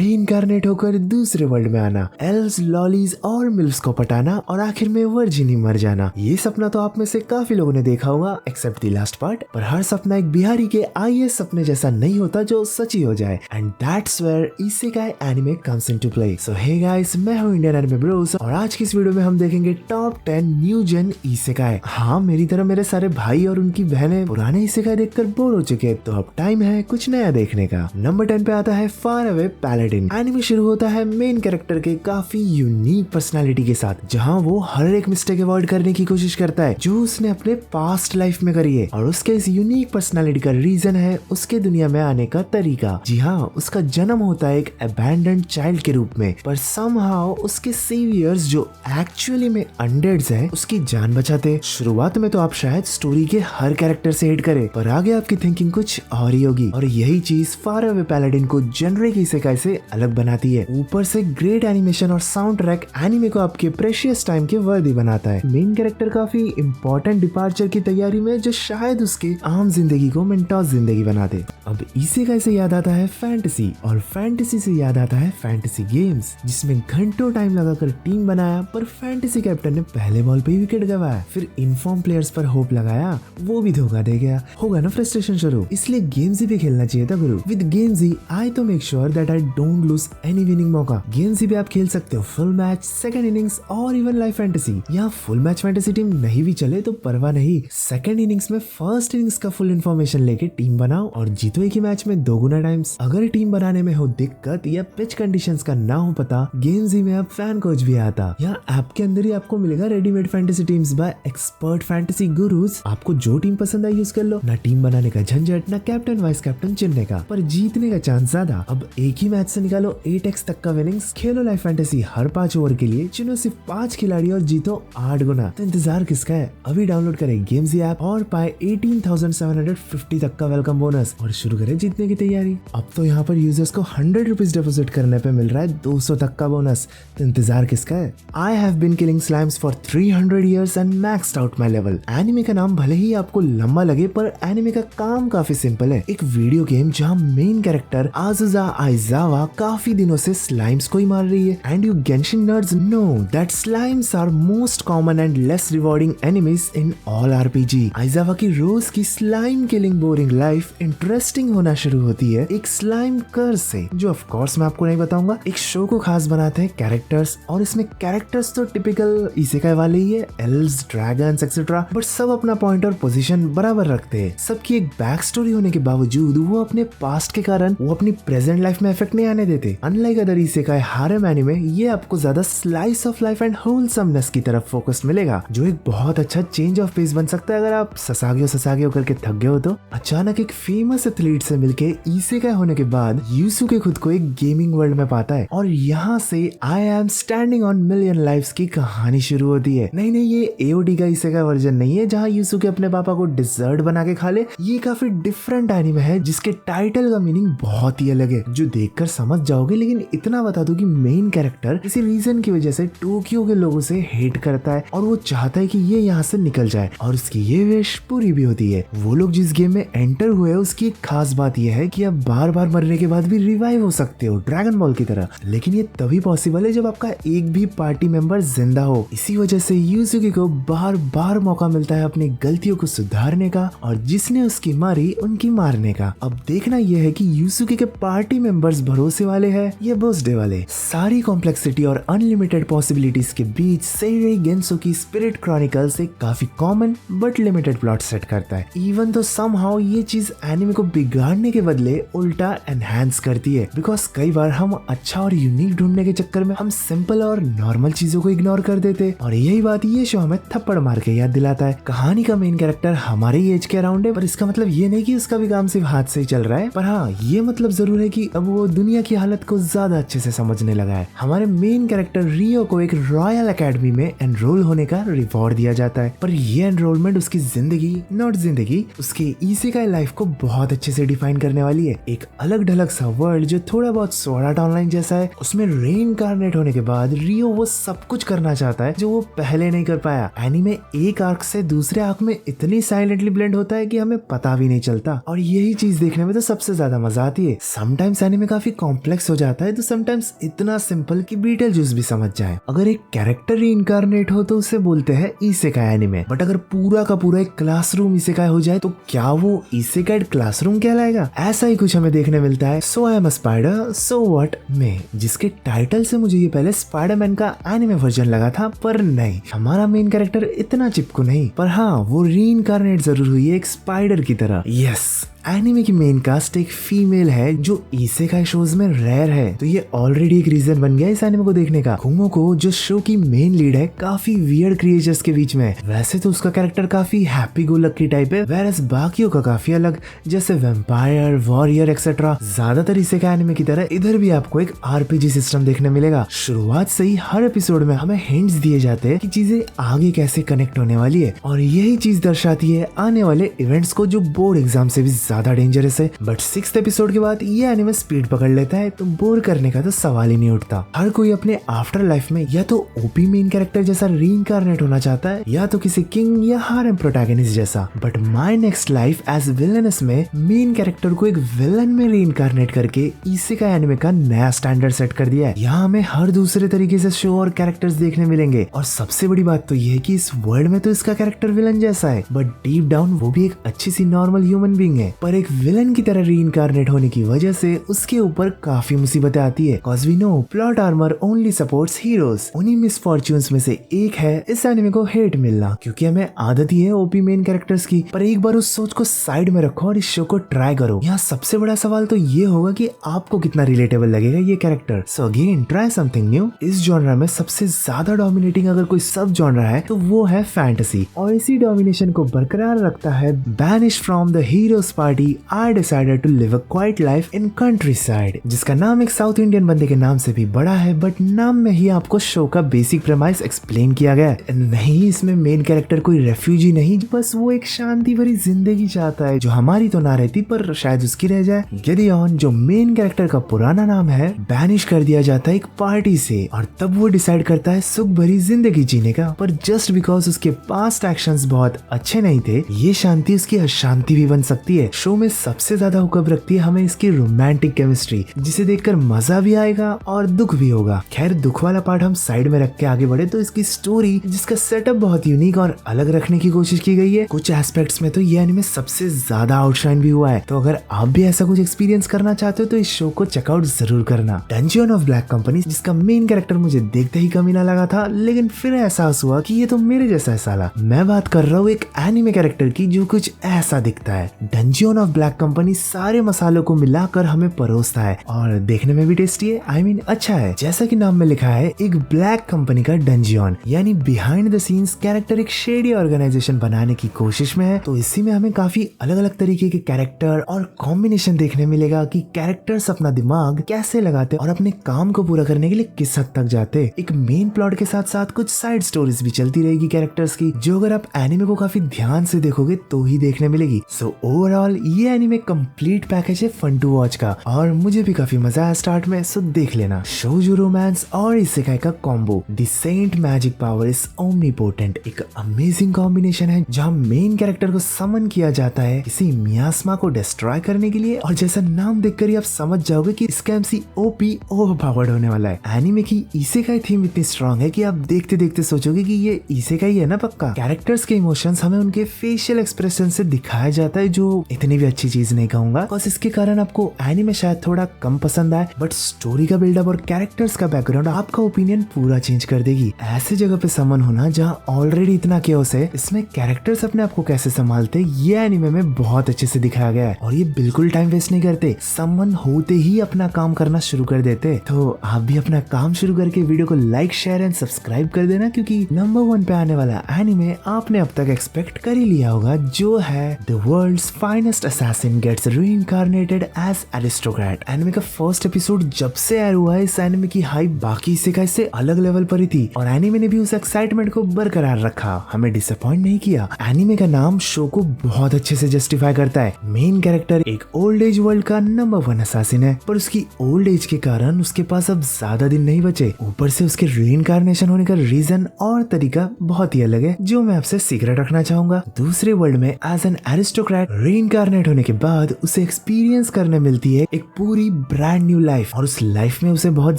रीइंकार्नेट होकर दूसरे वर्ल्ड में आना, एल्व्स, लॉलीज और मिल्फ्स को पटाना और आखिर में वर्जिन ही मर जाना। ये सपना तो आप में से काफी लोगों ने देखा होगा एक्सेप्ट द लास्ट पार्ट। पर हर सपना एक बिहारी के आईएएस सपने जैसा नहीं होता जो सच ही हो जाए। And that's where isekai anime comes into play. So hey guys, मैं हूं इंडियन एनिमे ब्रोस और आज की इस वीडियो में हम देखेंगे टॉप 10 न्यू जेन इसेकाई। हाँ, मेरी तरह मेरे सारे भाई और उनकी बहनें पुराने इसेकाई देखकर बोर हो चुके हैं, तो अब टाइम है कुछ नया देखने का। नंबर 10 पे आता है फार अवे पैलेडिन। एनिमे शुरू होता है मेन कैरेक्टर के काफी यूनिक पर्सनालिटी के साथ, जहाँ वो हर एक मिस्टेक अवॉइड करने की कोशिश करता है जो उसने अपने पास्ट लाइफ में करी है। और उसके इस यूनिक पर्सनालिटी का रीजन है उसके दुनिया में आने का तरीका। जी हाँ, उसका जन्म होता है एक अबैंडन्ड चाइल्ड के रूप में, पर समहाउ उसके सेवियर्स जो एक्चुअली में अनडेड्स हैं उसकी जान बचाते। शुरुआत में तो आप शायद स्टोरी के हर कैरेक्टर से हेट करें, पर आगे आपकी थिंकिंग कुछ और ही होगी। और यही चीज फार अवे पैलेडिन को जेनरिक इसेकाई से अलग बनाती है। ऊपर से ग्रेट एनिमेशन और साउंड ट्रैक एनिमे को आपके प्रेशियस टाइम के वर्दी बनाता है। मेन कैरेक्टर काफी इंपॉर्टेंट डिपार्चर की तैयारी में जो शायद उसके आम जिंदगी को मेंटोस जिंदगी बना दे। अब इसेकाई से याद आता है फैंटेसी, और फैंटेसी से याद आता है फैंटेसी गेम्स, जिसमें घंटों टाइम लगाकर टीम बनाया पर फैंटेसी कैप्टन ने पहले बॉल पे विकेट गवाया। फिर इनफॉर्म प्लेयर्स पर होप लगाया, वो भी धोखा दे गया। होगा ना फ्रस्ट्रेशन शुरू, इसलिए गेम्स भी खेलना चाहिए था गुरु। विद गेम्स आई तो make sure that I don't lose any winning मौका। गेम्स भी आप खेल सकते हो फुल मैच, सेकंड इनिंग्स और इवन लाइव फैंटेसी। यहाँ फुल मैच फैंटेसी टीम नहीं भी चले तो परवाह नहीं, सेकंड इनिंग्स में फर्स्ट इनिंग्स का फुल इन्फॉर्मेशन लेके टीम बनाओ और जीतो एक ही मैच में 2 गुना टाइम्स। अगर टीम बनाने में हो दिक्कत या पिच कंडीशंस का ना हो पता, गेम्स में आप फैन कोच भी आता। यहाँ ऐप के अंदर ही आपको मिलेगा readymade fantasy teams by expert fantasy gurus. आपको जो टीम पसंद आई यूज कर लो, ना टीम बनाने का झंझट, ना कैप्टन वाइस कैप्टन चुनने का, पर जीतने का चांस ज्यादा। अब एक ही मैच से निकालो 8x तक का विनिंग्स, खेलो लाइव फैंटेसी हर 5 ओवर के लिए, चुनो सिर्फ 5 खिलाड़ी और जीतो 8 गुना। तो इंतजार किसका है, अभी डाउनलोड करें गेम्स ऐप और पाए 18,750 तक का वेलकम बोनस और शुरू करें जीतने की तैयारी। अब तो यहाँ पर यूजर्स को 100 रुपीज डिपॉजिट करने पे मिल रहा है 200 तक का बोनस। तो इंतजार किसका है। I have been killing slimes for 300 years and maxed out my level. Anime का नाम भले ही आपको लंबा लगे, पर एनिमे का काम काफी सिंपल है। एक वीडियो गेम जहाँ मेन कैरेक्टर आजुजा आइजावा काफी दिनों से स्लाइम्स को ही मार रही है। And you Genshin nerds know that slimes are most common and less rewarding enemies in all RPG. Aizawa की रोज की slime killing boring life interesting होना शुरू होती है एक स्लाइम कर्स से, जो ऑफ कोर्स मैं आपको नहीं बताऊंगा। एक शो को खास बनाते हैं कैरेक्टर्स, और इसमें कैरेक्टर्स तो टिपिकल इसेकाई वाले ही है, एल्व्स, ड्रैगन्स एक्सेट्रा, बट सब अपना पॉइंट और पोजीशन बराबर रखते हैं। सबकी एक बैक स्टोरी होने के बावजूद वो अपने पास्ट के कारण वो अपनी प्रेजेंट लाइफ में इफेक्ट नहीं आने देते। अनलाइक अदर इसेकाई हारेम एनिमे, ये आपको ज्यादा slice of life and wholesomeness की तरफ फोकस मिलेगा, जो एक बहुत अच्छा चेंज ऑफ पेस बन सकता है। अगर आप ससागे करके थक गए हो तो अचानक एक फेमस एथलीट से मिलके इसेकाई होने के बाद यूसुके खुद को एक गेमिंग वर्ल्ड में पाता है, और यहाँ से I am standing on million lives की कहानी शुरू होती है। नहीं, ये एओडी का इसेकाई वर्जन नहीं है जहाँ यूसुके अपने पापा को डिजर्ट बना के खा ले। ये काफी डिफरेंट एनिमे है जिसके टाइटल का मीनिंग बहुत ही अलग है, जो देखकर समझ जाओगे। लेकिन इतना बता दूं कि मेन कैरेक्टर किसी रीजन की वजह से टोक्यो के लोगों से हेट करता है, और वो चाहता है कि ये यहाँ से निकल जाए, और उसकी ये विश पूरी भी होती है। वो लोग जिस गेम में एंटर हुए उसकी एक खास बात यह है कि आप बार बार मरने के बाद भी रिवाइव हो सकते हो ड्रैगन बॉल की तरह। लेकिन ये तभी पॉसिबल है जब आपका एक भी पार्टी मेंबर जिंदा हो। इसी वजह से यूसुके को बार बार मौका मिलता है अपनी गलतियों को सुधारने का, और जिसने उसकी मारी उनकी मारने का। अब देखना यह है कि यूसुके के पार्टी मेंबर्स भरोसे वाले हैं या बर्थडे वाले। सारी कॉम्प्लेक्सिटी और अनलिमिटेड पॉसिबिलिटीज के बीच सेइरेई गेंसो की स्पिरिट क्रॉनिकल्स एक काफी common but limited plot set करता है। इवन तो समहाउ ये चीज एनिमे को बिगाड़ने के बदले उल्टा एनहांस करती है, बिकॉज कई बार हम अच्छा और यूनिक ढूंढने के चक्कर में हम सिंपल और नॉर्मल चीजों को इग्नोर कर देते। और यही बात ये शो हमें थप्पड़ मार के याद दिलाता है। कहानी का मेन कैरेक्टर हमारे ही एज के अराउंड है, पर इसका मतलब ये नहीं कि उसका भी काम सिर्फ हाथ से ही चल रहा है। पर हाँ, ये मतलब जरूर है कि अब वो दुनिया की हालत को ज्यादा अच्छे से समझने लगा है। हमारे मेन कैरेक्टर रियो को एक रॉयल एकेडमी में एनरोल होने का रिवॉर्ड दिया जाता है, पर ये एनरोलमेंट उसकी जिंदगी उसके इसेकाई लाइफ को बहुत अच्छे से डिफाइन करने वाली है। एक अलग ढलक सा वर्ल्ड जो थोड़ा बहुत स्वॉर्ड आर्ट ऑनलाइन जैसा है, उसमें रीइंकार्नेट होने के बाद रियो वो सब कुछ करना चाहता है जो वो पहले नहीं कर पाया। एनीमे एक आर्क से दूसरे आर्क में इतनी साइलेंटली ब्लेंड होता है कि हमें पता भी नहीं चलता, और यही चीज देखने में तो सबसे ज्यादा मजा आती है। समटाइम्स एनीमे काफी कॉम्प्लेक्स हो जाता है तो समटाइम्स इतना सिंपल कि बीटल जूस भी समझ जाए। अगर एक कैरेक्टर रीइंकार्नेट हो तो उसे बोलते हैं इसेकाई एनिमे, बट अगर पूरा का पूरा एक क्लासरूम इसेकाई हो जाए तो क्या वो इसेकाई क्लासरूम कहलाएगा? ऐसा ही कुछ हमें देखने मिलता है so I am a spider so what में, जिसके टाइटल से मुझे ये पहले स्पाइडरमैन का एनिमे वर्जन लगा था, पर नहीं, हमारा मेन कैरेक्टर इतना चिपकू नहीं, पर हाँ वो रीइंकार्नेट जरूर हुई है एक स्पाइडर की तरह। यस, एनिमे की मेन कास्ट एक फीमेल है जो इसेकाई शोज में रेयर है, तो ये ऑलरेडी एक रीजन बन गया इस एनिमे को देखने का। कुमोको जो शो की मेन लीड है काफी वियर्ड क्रिएचर्स के बीच में, वैसे तो उसका कैरेक्टर काफी हैप्पी गो लकी टाइप है, वेरस बाकियों का काफी अलग, जैसे वैम्पायर, वॉरियर एक्सेट्रा। ज्यादातर इसेकाई एनिमे की तरह इधर भी आपको एक आरपीजी सिस्टम देखने मिलेगा। शुरुआत से ही हर एपिसोड में हमें हिंट्स दिए जाते हैं कि चीजें आगे कैसे कनेक्ट होने वाली है, और यही चीज दर्शाती है आने वाले इवेंट्स को जो बोर्ड एग्जाम से भी ज्यादा डेंजरस है। बट 6th एपिसोड के बाद ये एनिमे स्पीड पकड़ लेता है तो बोर करने का तो सवाल ही नहीं उठता। हर कोई अपने आफ्टर लाइफ में या तो ओपी मेन कैरेक्टर जैसा रीइंकार्नेट होना चाहता है या तो किसी किंग या हारेम प्रोटैगनिस्ट जैसा। But my next life as villainess में मेन कैरेक्टर को एक विलन में रीइंकार्नेट करके इसेकाई एनिमे का नया स्टैंडर्ड सेट कर दिया है। यहाँ हमें हर दूसरे तरीके से शो और कैरेक्टर्स देखने मिलेंगे, और सबसे बड़ी बात तो ये है कि इस वर्ल्ड में तो इसका कैरेक्टर विलन जैसा है, बट डीप डाउन वो भी एक अच्छी सी नॉर्मल ह्यूमन बीइंग है। पर एक विलन की तरह रीइंकार्नेट होने की वजह से उसके ऊपर काफी मुसीबतें आती है, cause we know plot armor only supports heroes। उन्हीं मिसफॉर्च्यून्स में से एक है इस एनिमे को हेट मिलना, क्योंकि हमें आदत ही है ओपी मेन कैरेक्टर्स की। पर एक बार उस सोच को साइड में रखो और इस शो को ट्राई करो। यहाँ सबसे बड़ा सवाल तो ये होगा कि आपको कितना रिलेटेबल लगेगा ये character. So again try something new. इस जॉनरा में सबसे ज्यादा डोमिनेटिंग अगर कोई सब जॉनरा है तो वो है फैंटेसी, और इसी डोमिनेशन को बरकरार रखता है banish from the heroes party I decided to live a quiet life in countryside, जिसका नाम एक साउथ इंडियन बंदे के नाम से भी बड़ा है, बट नाम में ही आपको शो का बेसिक प्रेमाइस एक्सप्लेन किया गया है। नहीं, इसमें मेन कैरेक्टर कोई रेफ्यूजी नहीं, बस वो एक शांति भरी जिंदगी चाहता है जो हमारी तो ना रहती पर शायद उसकी रह जाए। गिडियन जो मेन कैरेक्टर का पुराना नाम है, बैनिश कर दिया जाता है एक पार्टी से, और तब वो डिसाइड करता है सुख भरी जिंदगी जीने का। पर जस्ट बिकॉज उसके पास्ट एक्शंस बहुत अच्छे नहीं थे, ये शांति उसकी अशांति भी बन सकती है। शो में सबसे ज्यादा हुकअप रखती है हमें इसकी रोमांटिक केमिस्ट्री, जिसे देखकर मजा भी आएगा और दुख भी होगा। खैर दुख वाला पार्ट हम साइड में रख के आगे बढ़े तो इसकी स्टोरी, जिसका सेटअप बहुत यूनिक और अलग रखने की कोशिश की गई है, कुछ एस्पेक्ट्स में तो ये एनिमे सबसे ज्यादा आउटशाइन भी हुआ है। तो अगर आप भी ऐसा कुछ एक्सपीरियंस करना चाहते हो तो इस शो को चेकआउट जरूर करना। डंजियन ऑफ ब्लैक कंपनी, जिसका मेन कैरेक्टर मुझे देखते ही कमीना लगा था, लेकिन फिर एहसास हुआ कि ये तो मेरे जैसा है साला। मैं बात कर रहा हूँ एक एनिमे कैरेक्टर की जो कुछ ऐसा दिखता है। डंजियन ऑफ ब्लैक कंपनी सारे मसालों को मिलाकर हमें परोसता है और देखने में भी टेस्टी है, आई मीन अच्छा है। जैसा कि नाम में लिखा है, एक ब्लैक कंपनी का डंजियन, यानी बिहाइंड द सीन्स कैरेक्टर एक शेडी ऑर्गेनाइजेशन बनाने की कोशिश में है। तो इसी में हमें काफी अलग अलग तरीके के कैरेक्टर और कॉम्बिनेशन देखने मिलेगा कि कैरेक्टर्स अपना दिमाग कैसे लगाते और अपने काम को पूरा करने के लिए किस हद तक जाते। एक मेन प्लॉट के साथ साथ कुछ साइड स्टोरीज भी चलती रहेगी कैरेक्टर्स की, जो अगर आप एनिमे को काफी ध्यान से देखोगे तो ही देखने मिलेगी। सो ओवरऑल ये एनिमे कंप्लीट पैकेज है फन टू वॉच का, और मुझे भी काफी मजा आया स्टार्ट में, सो देख लेना। शोजो रोमांस और इसेकाई का combo, the saint magic power is omnipotent, एक अमेजिंग कॉम्बिनेशन है जहाँ मेन कैरेक्टर को समन किया जाता है किसी मियास्मा को डिस्ट्रॉय करने के लिए, और जैसा नाम देखकर ही आप समझ जाओगे कि इसका एमसी ओपी ओवरपावर्ड होने वाला है। एनिमे की इसेकाई थीम इतनी स्ट्रॉन्ग है कि आप देखते देखते सोचोगे कि ये इसेकाई है ना पक्का। कैरेक्टर्स के इमोशंस हमें उनके फेशियल एक्सप्रेशन से दिखाया जाता है, जो इतनी भी अच्छी चीज नहीं कहूंगा, बस इसके कारण आपको एनिमे शायद थोड़ा कम पसंद आए, बट स्टोरी का बिल्डअप और कैरेक्टर्स का बैकग्राउंड आपका ओपिनियन पूरा चेंज कर देगी। ऐसे जगह पे समन होना जहाँ ऑलरेडी इतना केओस है, इसमें कैरेक्टर्स अपने आप को कैसे संभालते ये एनिमे में बहुत अच्छे से दिखाया गया है, और ये बिल्कुल टाइम वेस्ट नहीं करते, समन होते ही अपना काम करना शुरू कर देते। तो आप भी अपना काम शुरू करके वीडियो को लाइक शेयर एंड सब्सक्राइब कर देना, क्योंकि नंबर 1 पे आने वाला एनिमे आपने अब तक एक्सपेक्ट कर ही लिया होगा, जो है the world's finest assassin gets reincarnated as aristocrat. Anime का फर्स्ट एपिसोड जब से एयर हुआ है, इस एनिमे की हाइप बाकी इसेकाई से अलग लेवल पर ही थी, और एनिमे ने भी उस एक्साइटमेंट को बरकरार रखा, हमें डिसअपॉइंट नहीं किया। एनिमे का नाम शो को बहुत अच्छे से जस्टिफाई करता है। मेन कैरेक्टर एक ओल्ड एज वर्ल्ड का नंबर 1 असैसिन है, पर उसकी ओल्ड एज के कारण उसके पास अब ज्यादा दिन नहीं बचे। ऊपर से उसके रीइंकार्नेशन होने का रीजन और तरीका बहुत ही अलग है, जो मैं आपसे सीक्रेट रखना चाहूंगा। दूसरे वर्ल्ड में एज एन एरिस्टोक्रेट रीइंकार्नेशन रीइंकार्नेट होने के बाद उसे एक्सपीरियंस करने मिलती है एक पूरी ब्रांड न्यू लाइफ, और उस लाइफ में उसे बहुत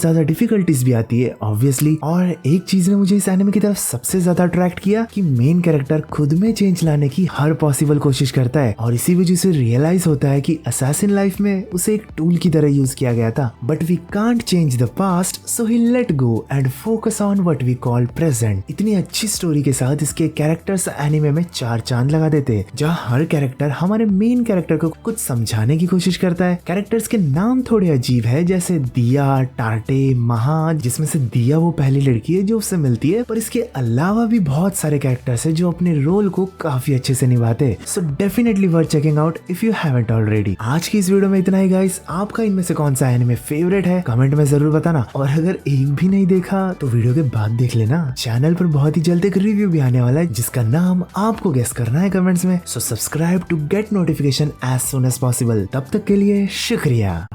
ज्यादा डिफिकल्टीज भी आती है ऑब्वियसली। और एक चीज ने मुझे इस एनिमे की तरफ सबसे ज्यादा अट्रैक्ट किया कि मेन कैरेक्टर खुद में चेंज लाने की हर पॉसिबल कोशिश करता है, और इसी वजह से रियलाइज होता है कि असैसिन लाइफ में उसे एक टूल की तरह यूज किया गया था। But we can't change the past, so he let go and focus on what we call present. इतनी अच्छी स्टोरी के साथ इसके कैरेक्टर्स एनिमे में 4 चांद लगा देते हैं, जहाँ हर कैरेक्टर हमारे मेन कैरेक्टर को कुछ समझाने की कोशिश करता है। कैरेक्टर्स के नाम थोड़े अजीब है, जैसे दिया, टार्टे, महा, जिसमें से दिया वो पहली लड़की है जो उससे मिलती है, पर इसके अलावा भी बहुत सारे कैरेक्टर्स है जो अपने रोल को काफी अच्छे से निभाते हैं। So definitely worth checking out if you haven't already. आज की इस वीडियो में इतना ही गाइस। आपका इनमें से कौन सा एनिमे फेवरेट है कमेंट में जरूर बताना, और अगर एक भी नहीं देखा तो वीडियो के बाद देख लेना। चैनल पर बहुत ही जल्द एक रिव्यू भी आने वाला है जिसका नाम आपको गेस करना है कमेंट्स में। So subscribe to get notification as soon as possible. तब तक के लिए शुक्रिया।